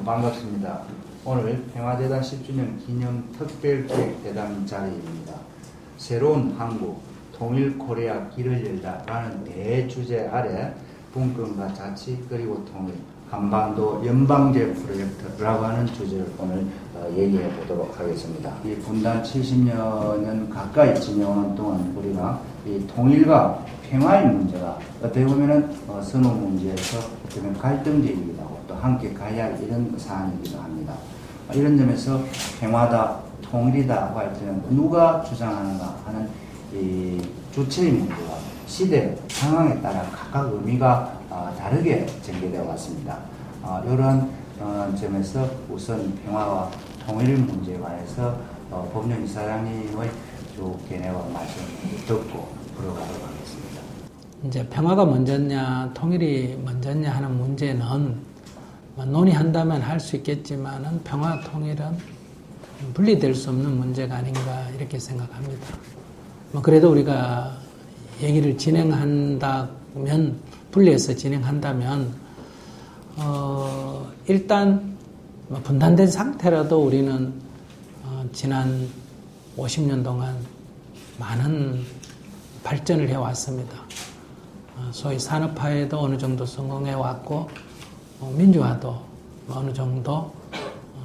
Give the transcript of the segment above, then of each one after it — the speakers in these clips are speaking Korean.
반갑습니다. 오늘 평화대단 10주년 기념 특별기획대담 자리입니다. 새로운 한국, 통일 코리아 길을 열다라는 대주제 아래 분권과 자치 그리고 통일, 한반도 연방제 프로젝트라고 하는 주제를 오늘 얘기해 보도록 하겠습니다. 이 분단 70년은 가까이 지내오는 동안 우리가 이 통일과 평화의 문제가 어떻게 보면은 선호 문제에서 어떻게 보면 갈등제이기도 하고 또 함께 가야 할 이런 사안이기도 합니다. 이런 점에서 평화다, 통일이다고 할 때는 누가 주장하는가 하는 이 주체의 문제와 시대 상황에 따라 각각 의미가 다르게 전개되어 왔습니다. 이런 점에서 우선 평화와 통일 문제에 관해서 법령 이사장님의 쭉 견해와 말씀을 듣고 들어가도록 하겠습니다. 이제 평화가 먼저냐, 통일이 먼저냐 하는 문제는 논의한다면 할 수 있겠지만은 평화, 통일은 분리될 수 없는 문제가 아닌가 이렇게 생각합니다. 그래도 우리가 얘기를 진행한다면, 분리해서 진행한다면, 일단 분단된 상태라도 우리는 지난 50년 동안 많은 발전을 해왔습니다. 소위 산업화에도 어느 정도 성공해 왔고 민주화도 어느 정도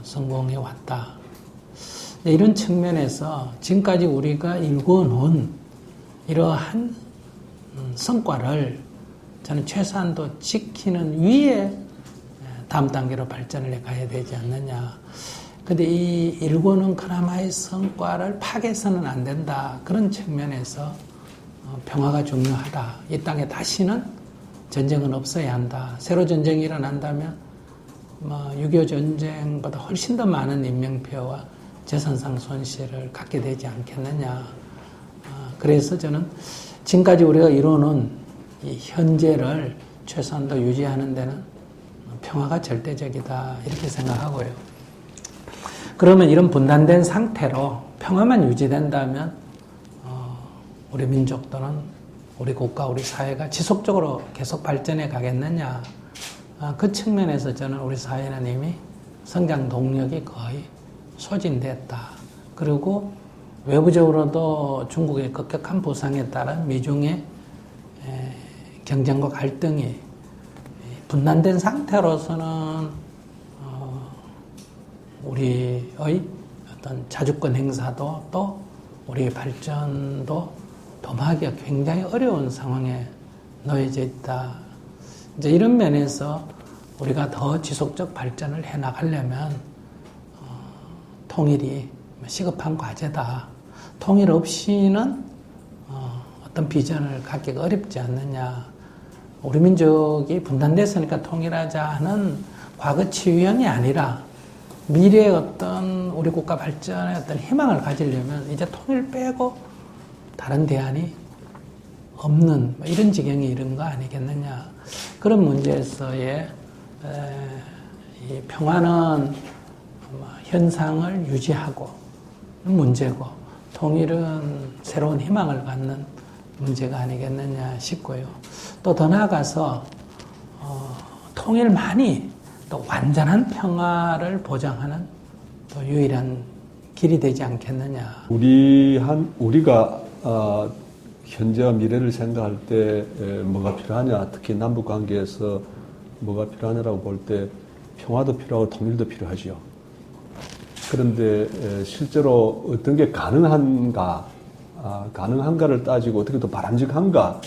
성공해 왔다. 이런 측면에서 지금까지 우리가 일궈놓은 이러한 성과를 저는 최소한도 지키는 위에 다음 단계로 발전을 해가야 되지 않느냐. 근데 이 일궈놓은 그나마의 성과를 파괴해서는 안 된다. 그런 측면에서 평화가 중요하다. 이 땅에 다시는 전쟁은 없어야 한다. 새로 전쟁이 일어난다면 6.25 전쟁보다 훨씬 더 많은 인명피해와 재산상 손실을 갖게 되지 않겠느냐. 그래서 저는 지금까지 우리가 이루어놓은 이 현재를 최소한도 유지하는 데는 평화가 절대적이다. 이렇게 생각하고요. 그러면 이런 분단된 상태로 평화만 유지된다면 우리 민족 또는 우리 국가, 우리 사회가 지속적으로 계속 발전해 가겠느냐. 그 측면에서 저는 우리 사회는 이미 성장 동력이 거의 소진됐다. 그리고 외부적으로도 중국의 급격한 부상에 따른 미중의 경쟁과 갈등이 분단된 상태로서는 우리의 어떤 자주권 행사도 또 우리의 발전도 도모하기가 굉장히 어려운 상황에 놓여져 있다. 이제 이런 면에서 우리가 더 지속적 발전을 해 나가려면 통일이 시급한 과제다. 통일 없이는 어떤 비전을 갖기가 어렵지 않느냐. 우리 민족이 분단됐으니까 통일하자 하는 과거 치유형이 아니라 미래의 어떤 우리 국가 발전의 어떤 희망을 가지려면 이제 통일 빼고 다른 대안이 없는 이런 지경이 이른 거 아니겠느냐. 그런 문제에서의 이 평화는 현상을 유지하고 문제고 통일은 새로운 희망을 갖는 문제가 아니겠느냐 싶고요. 또 더 나아가서 통일만이 또 완전한 평화를 보장하는 또 유일한 길이 되지 않겠느냐. 우리가 현재와 미래를 생각할 때 뭐가 필요하냐, 특히 남북 관계에서 뭐가 필요하냐라고 볼 때 평화도 필요하고 통일도 필요하죠. 그런데 실제로 어떤 게 가능한가를 따지고 어떻게 또 바람직한가,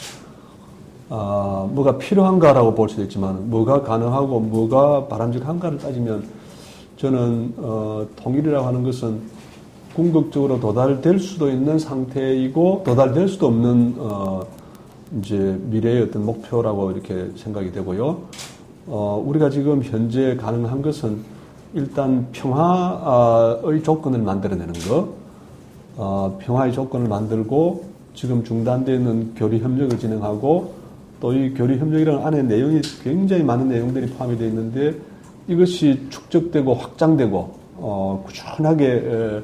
뭐가 필요한가라고 볼 수도 있지만 뭐가 가능하고 뭐가 바람직한가를 따지면 저는 통일이라고 하는 것은 궁극적으로 도달될 수도 있는 상태이고 도달될 수도 없는 이제 미래의 어떤 목표라고 이렇게 생각이 되고요. 우리가 지금 현재 가능한 것은 일단 평화의 조건을 만들어내는 것, 평화의 조건을 만들고 지금 중단되어 있는 교류협력을 진행하고 또 이 교류협력이라는 안에 내용이 굉장히 많은 내용들이 포함이 되어 있는데 이것이 축적되고 확장되고 꾸준하게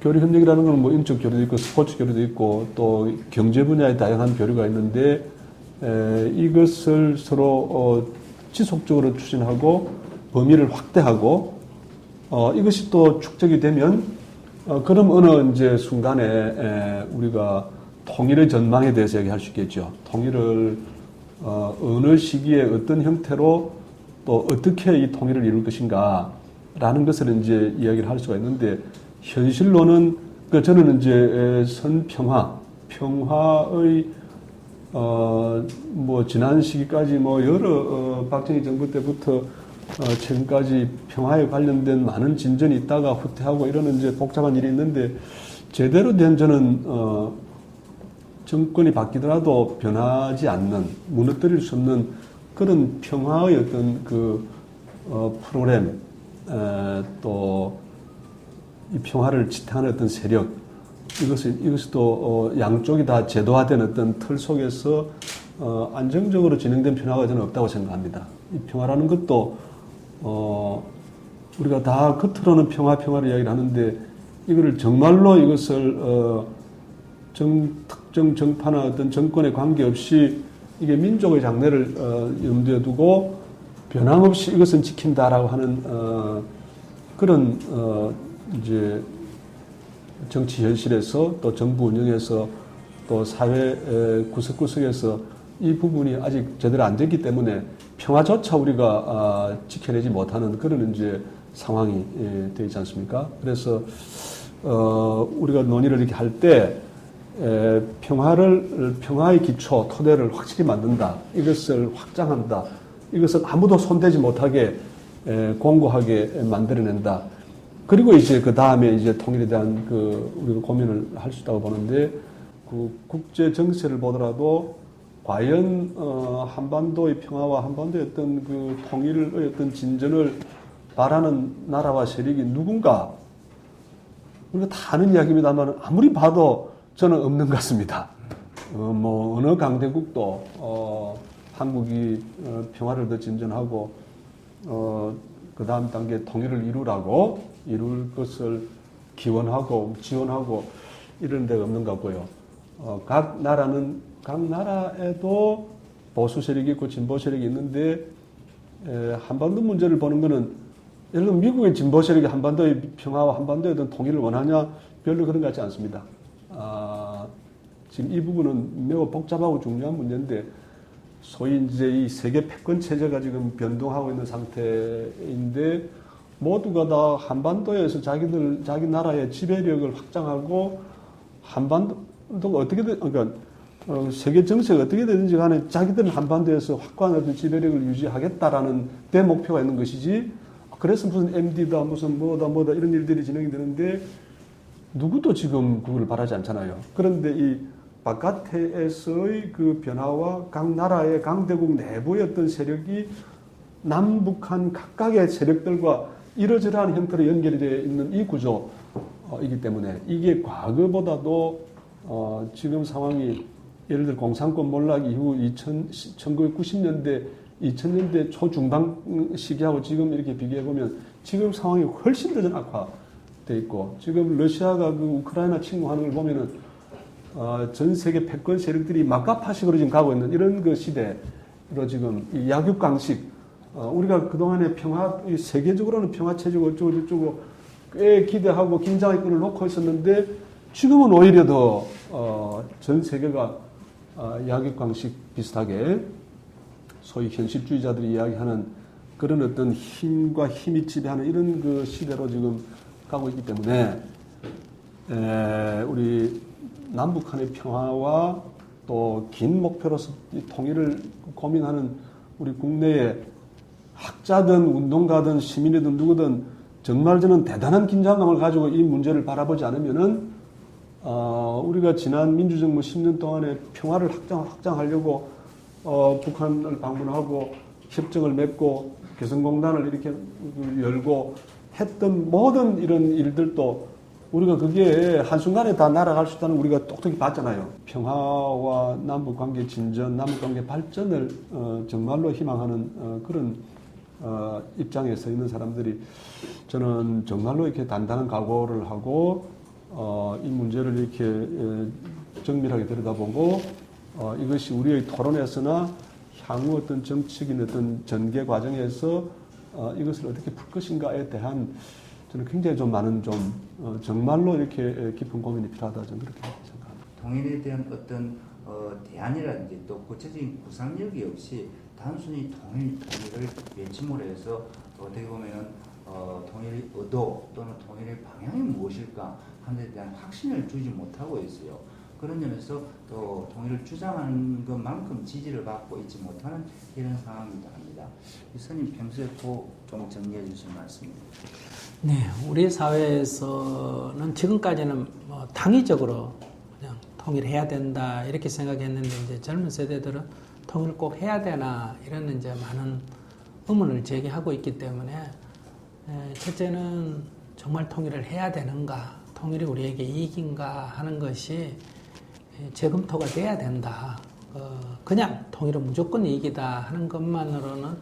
교류협력이라는 건 뭐 인적 교류도 있고 스포츠 교류도 있고 또 경제 분야의 다양한 교류가 있는데 이것을 서로 지속적으로 추진하고 범위를 확대하고 이것이 또 축적이 되면 그럼 어느 이제 순간에 우리가 통일의 전망에 대해서 얘기할 수 있겠죠. 통일을 어느 시기에 어떤 형태로 또 어떻게 이 통일을 이룰 것인가라는 것을 이제 이야기를 할 수가 있는데 현실로는 저는 이제 평화의 뭐 지난 시기까지 뭐 여러 박정희 정부 때부터 최근까지 평화에 관련된 많은 진전이 있다가 후퇴하고 이러는 이제 복잡한 일이 있는데 제대로 된 저는 정권이 바뀌더라도 변하지 않는 무너뜨릴 수 없는 그런 평화의 어떤 프로그램 또 이 평화를 지탱하는 어떤 세력 이것이 또 양쪽이 다 제도화된 어떤 틀 속에서 안정적으로 진행된 평화가 저는 없다고 생각합니다. 이 평화라는 것도 우리가 다 겉으로는 평화를 이야기를 하는데 이거를 정말로 이것을 특정 정파나 어떤 정권에 관계없이 이게 민족의 장래를 염두에 두고 변함없이 이것은 지킨다라고 하는 그런 이제 정치 현실에서 또 정부 운영에서 또 사회 구석구석에서 이 부분이 아직 제대로 안 됐기 때문에 평화조차 우리가 지켜내지 못하는 그런 이제 상황이 되지 않습니까? 그래서 우리가 논의를 이렇게 할 때 평화의 기초 토대를 확실히 만든다. 이것을 확장한다. 이것을 아무도 손대지 못하게 공고하게 만들어낸다. 그리고 이제 그 다음에 이제 통일에 대한 우리가 고민을 할 수 있다고 보는데 국제 정세를 보더라도 과연 한반도의 평화와 한반도의 어떤 통일의 어떤 진전을 바라는 나라와 세력이 누군가 우리가 다 아는 이야기입니다만 아무리 봐도 저는 없는 것 같습니다. 뭐 어느 강대국도 한국이 평화를 더 진전하고 그 다음 단계 통일을 이룰 것을 기원하고 지원하고 이런 데가 없는 것 같고요. 각 나라에도 보수 세력이 있고 진보 세력이 있는데 한반도 문제를 보는 거는 예를 들면 미국의 진보 세력이 한반도의 평화와 한반도의 어떤 통일을 원하냐 별로 그런 것 같지 않습니다. 지금 이 부분은 매우 복잡하고 중요한 문제인데 소위 이제 이 세계 패권 체제가 지금 변동하고 있는 상태인데 모두가 다 한반도에서 자기 나라의 지배력을 확장하고 한반도가 어떻게든 그러니까 세계 정세가 어떻게 되든지 간에 자기들은 한반도에서 확고한 어떤 지배력을 유지하겠다라는 대 목표가 있는 것이지. 그래서 무슨 MD다 무슨 뭐다 이런 일들이 진행이 되는데 누구도 지금 그걸 바라지 않잖아요. 그런데 이 바깥에서의 그 변화와 각 나라의 강대국 내부의 어떤 세력이 남북한 각각의 세력들과 이러저러한 형태로 연결이 되어 있는 이 구조이기 때문에 이게 과거보다도 지금 상황이 예를 들어 공산권 몰락 이후 1990년대 2000년대 초중반 시기하고 지금 이렇게 비교해보면 지금 상황이 훨씬 더 악화되어 있고 지금 러시아가 우크라이나 침공하는 걸 보면은 전 세계 패권 세력들이 막가파식으로 지금 가고 있는 이런 시대로 지금 이 약육강식 우리가 그동안에 세계적으로는 평화체제고 어쩌고 꽤 기대하고 긴장의 끈을 놓고 있었는데 지금은 오히려 더 전 세계가 약육강식 비슷하게 소위 현실주의자들이 이야기하는 그런 어떤 힘과 힘이 지배하는 이런 시대로 지금 가고 있기 때문에 우리 남북한의 평화와 또 긴 목표로서 통일을 고민하는 우리 국내의 학자든 운동가든 시민이든 누구든 정말 저는 대단한 긴장감을 가지고 이 문제를 바라보지 않으면은 우리가 지난 민주정부 10년 동안에 평화를 확장하려고 북한을 방문하고 협정을 맺고 개성공단을 이렇게 열고 했던 모든 이런 일들도 우리가 그게 한순간에 다 날아갈 수 있다는 우리가 똑똑히 봤잖아요. 평화와 남북관계 진전, 남북관계 발전을 정말로 희망하는 그런 입장에 서 있는 사람들이 저는 정말로 이렇게 단단한 각오를 하고 이 문제를 이렇게 정밀하게 들여다보고 이것이 우리의 토론에서나 향후 어떤 정치적인 어떤 전개 과정에서 이것을 어떻게 풀 것인가에 대한 저는 굉장히 좀 많은 정말로 이렇게 깊은 고민이 필요하다 저는 그렇게 생각합니다. 통일에 대한 어떤 대안이라든지 또 구체적인 구상력이 없이 단순히 통일을 외침으로 해서 어떻게 보면은 통일의 의도 또는 통일의 방향이 무엇일까 하는 데 대한 확신을 주지 못하고 있어요. 그런 점에서 또 통일을 주장하는 것만큼 지지를 받고 있지 못하는 이런 상황이다 합니다. 이선님 평소에 좀 정리해 주실 말씀입니다. 네, 우리 사회에서는 지금까지는 뭐 당위적으로 그냥 통일해야 된다 이렇게 생각했는데 이제 젊은 세대들은 통일 꼭 해야 되나 이런 이제 많은 의문을 제기하고 있기 때문에 첫째는 정말 통일을 해야 되는가, 통일이 우리에게 이익인가 하는 것이 재검토가 돼야 된다. 그냥 통일은 무조건 이익이다 하는 것만으로는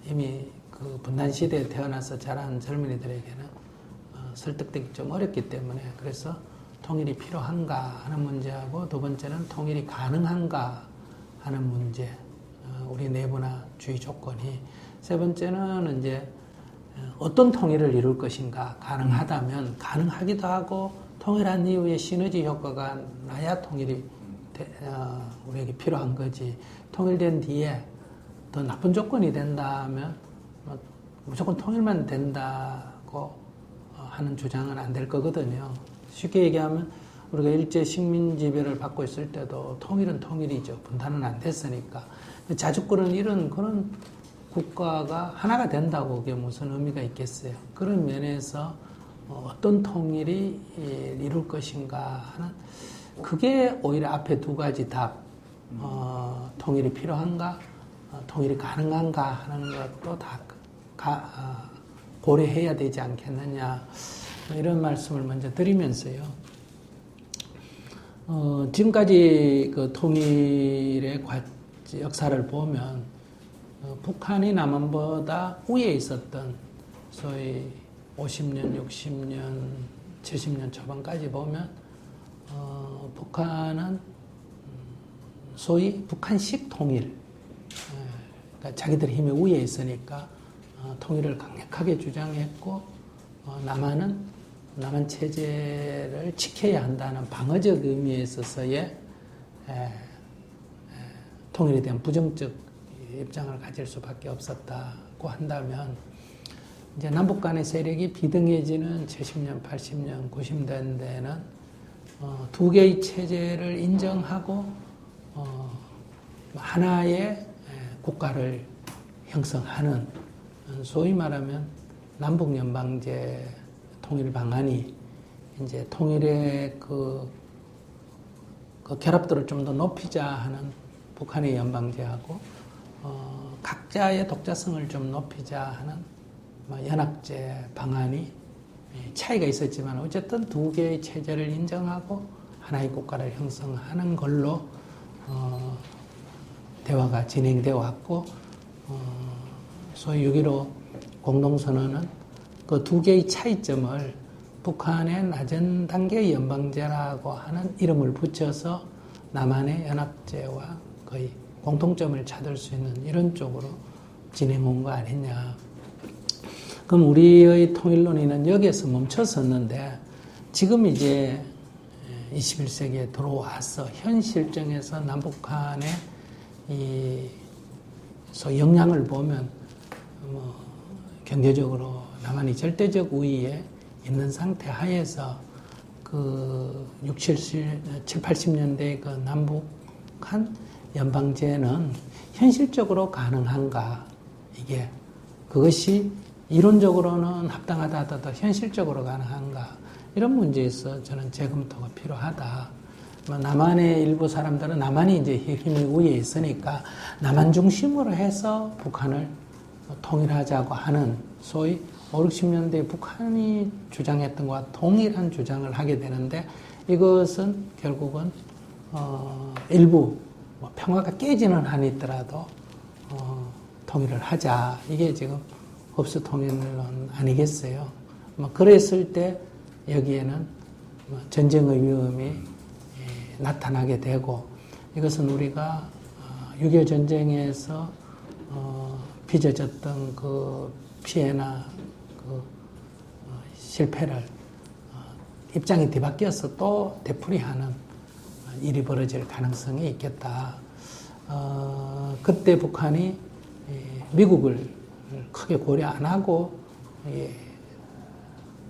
이미 그 분단 시대에 태어나서 자란 젊은이들에게는 설득되기 좀 어렵기 때문에 그래서 통일이 필요한가 하는 문제하고 두 번째는 통일이 가능한가 하는 문제, 우리 내부주의 조건이 세 번째는 이제 어떤 통일을 이룰 것인가 가능하다면 가능하기도 하고 통일한 이후에 시너지 효과가 나야 통일이 우리에게 필요한 거지 통일된 뒤에 더 나쁜 조건이 된다면 무조건 통일만 된다고 하는 주장은 안 될 거거든요. 쉽게 얘기하면 우리가 일제 식민지배를 받고 있을 때도 통일은 통일이죠. 분단은 안 됐으니까. 자주권을 잃은 그런 국가가 하나가 된다고 그게 무슨 의미가 있겠어요. 그런 면에서 어떤 통일이 이룰 것인가 하는 그게 오히려 앞에 두 가지 답, 통일이 필요한가, 통일이 가능한가 하는 것도 다 고려해야 되지 않겠느냐 이런 말씀을 먼저 드리면서요. 지금까지 그 통일의 역사를 보면 북한이 남한보다 위에 있었던 소위 50년, 60년, 70년 초반까지 보면 북한은 소위 북한식 통일, 그러니까 자기들 힘이 위에 있으니까 통일을 강력하게 주장했고 남한 체제를 지켜야 한다는 방어적 의미에 있어서의 통일에 대한 부정적 입장을 가질 수밖에 없었다고 한다면 이제 남북 간의 세력이 비등해지는 70년, 80년, 90년대에는 두 개의 체제를 인정하고 하나의 국가를 형성하는 소위 말하면 남북연방제 통일 방안이 이제 통일의 그 결합도를 좀 더 높이자 하는 북한의 연방제하고 각자의 독자성을 좀 높이자 하는 연합제 방안이 차이가 있었지만 어쨌든 두 개의 체제를 인정하고 하나의 국가를 형성하는 걸로 대화가 진행되어 왔고 소위 6.15 공동선언은 그 두 개의 차이점을 북한의 낮은 단계의 연방제라고 하는 이름을 붙여서 남한의 연합제와 거의 공통점을 찾을 수 있는 이런 쪽으로 진행한 거 아니냐. 그럼 우리의 통일론의는 여기에서 멈춰섰는데 지금 이제 21세기에 들어와서 현 실정에서 남북한의 이 영향을 보면 경제적으로 남한이 절대적 우위에 있는 상태 하에서 그 7, 80년대 그 남북한 연방제는 현실적으로 가능한가? 이게 그것이 이론적으로는 합당하다 하더라도 현실적으로 가능한가? 이런 문제에서 저는 재검토가 필요하다. 남한의 일부 사람들은 남한이 이제 힘이 위에 있으니까 남한 중심으로 해서 북한을 통일하자고 하는 소위 5, 60년대 북한이 주장했던 것과 동일한 주장을 하게 되는데 이것은 결국은 일부 평화가 깨지는 한이 있더라도 통일을 하자. 이게 지금 흡수 통일론 아니겠어요? 그랬을 때 여기에는 전쟁의 위험이 나타나게 되고 이것은 우리가 6.25 전쟁에서 빚어졌던 그 피해나 그 실패를 입장이 뒤바뀌어서 또 되풀이하는 일이 벌어질 가능성이 있겠다. 그때 북한이 미국을 크게 고려 안 하고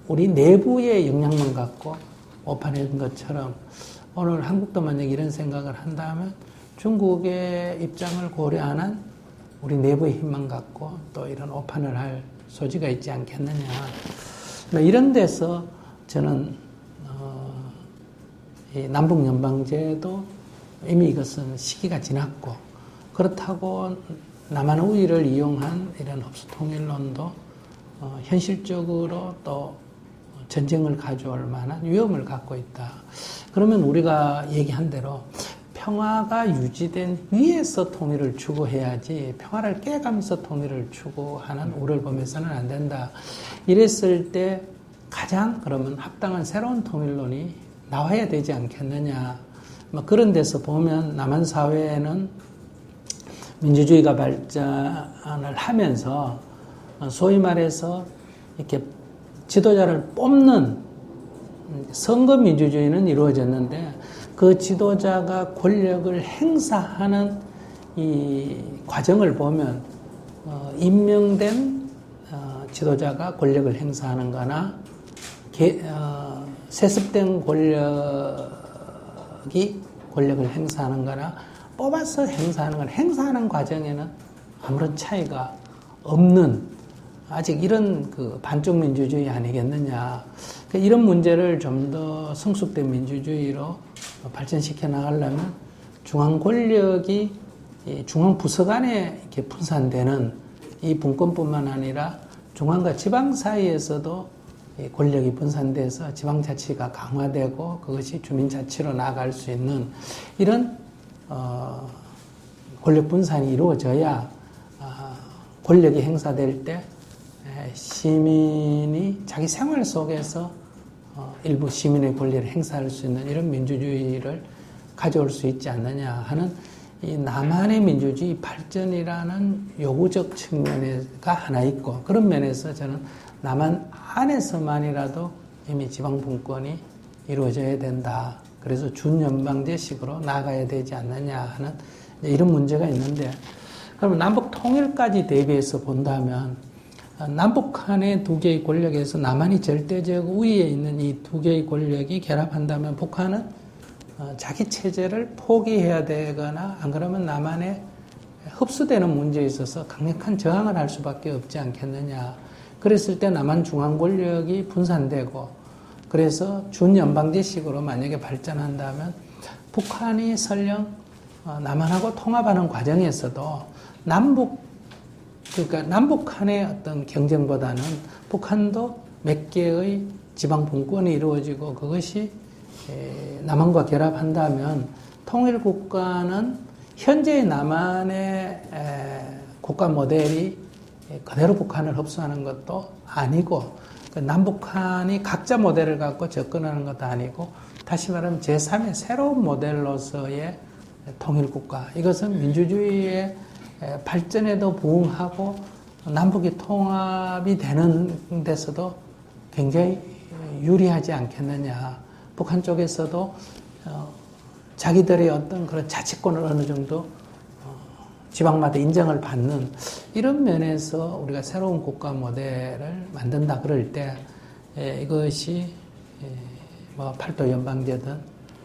우리 내부의 영향만 갖고 오판한 것처럼 오늘 한국도 만약 이런 생각을 한다면 중국의 입장을 고려 안 한 우리 내부의 힘만 갖고 또 이런 오판을 할 소지가 있지 않겠느냐. 이런 데서 저는 이 남북연방제도 이미 이것은 시기가 지났고, 그렇다고 남한 우위를 이용한 이런 흡수통일론도 현실적으로 또 전쟁을 가져올 만한 위험을 갖고 있다. 그러면 우리가 얘기한 대로 평화가 유지된 위에서 통일을 추구해야지 평화를 깨가면서 통일을 추구하는 우를 범해서는 안 된다. 이랬을 때 가장 그러면 합당한 새로운 통일론이 나와야 되지 않겠느냐. 그런 데서 보면 남한 사회에는 민주주의가 발전을 하면서 소위 말해서 이렇게 지도자를 뽑는 선거 민주주의는 이루어졌는데 그 지도자가 권력을 행사하는 이 과정을 보면 임명된 지도자가 권력을 행사하는 거나 세습된 권력이 권력을 행사하는 거나 뽑아서 행사하는 건 행사하는 과정에는 아무런 차이가 없는 아직 이런 그 반쪽 민주주의 아니겠느냐. 이런 문제를 좀 더 성숙된 민주주의로 발전시켜 나가려면 중앙 권력이 중앙 부서 간에 이렇게 분산되는 이 분권뿐만 아니라 중앙과 지방 사이에서도 권력이 분산돼서 지방자치가 강화되고 그것이 주민자치로 나아갈 수 있는 이런 권력 분산이 이루어져야 권력이 행사될 때 시민이 자기 생활 속에서 일부 시민의 권리를 행사할 수 있는 이런 민주주의를 가져올 수 있지 않느냐 하는 이 남한의 민주주의 발전이라는 요구적 측면가 하나 있고, 그런 면에서 저는 남한 안에서만이라도 이미 지방분권이 이루어져야 된다. 그래서 준연방제식으로 나가야 되지 않느냐 하는 이런 문제가 있는데, 그러면 남북 통일까지 대비해서 본다면 남북한의 두 개의 권력에서 남한이 절대적 우위에 있는 이 두 개의 권력이 결합한다면 북한은 자기 체제를 포기해야 되거나 안 그러면 남한에 흡수되는 문제에 있어서 강력한 저항을 할 수밖에 없지 않겠느냐. 그랬을 때 남한 중앙 권력이 분산되고, 그래서 준연방제식으로 만약에 발전한다면 북한이 설령 남한하고 통합하는 과정에서도 그러니까 남북한의 어떤 경쟁보다는 북한도 몇 개의 지방 분권이 이루어지고 그것이 남한과 결합한다면 통일국가는 현재의 남한의 국가 모델이 그대로 북한을 흡수하는 것도 아니고, 남북한이 각자 모델을 갖고 접근하는 것도 아니고, 다시 말하면 제3의 새로운 모델로서의 통일국가, 이것은 민주주의의 발전에도 부응하고 남북이 통합이 되는 데서도 굉장히 유리하지 않겠느냐. 북한 쪽에서도 자기들의 어떤 그런 자치권을 어느 정도 지방마다 인정을 받는 이런 면에서 우리가 새로운 국가 모델을 만든다 그럴 때 이것이 뭐 8도 연방제든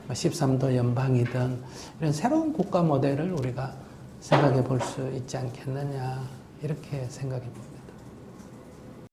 13도 연방이든 이런 새로운 국가 모델을 우리가 생각해 볼 수 있지 않겠느냐 이렇게 생각해 봅니다.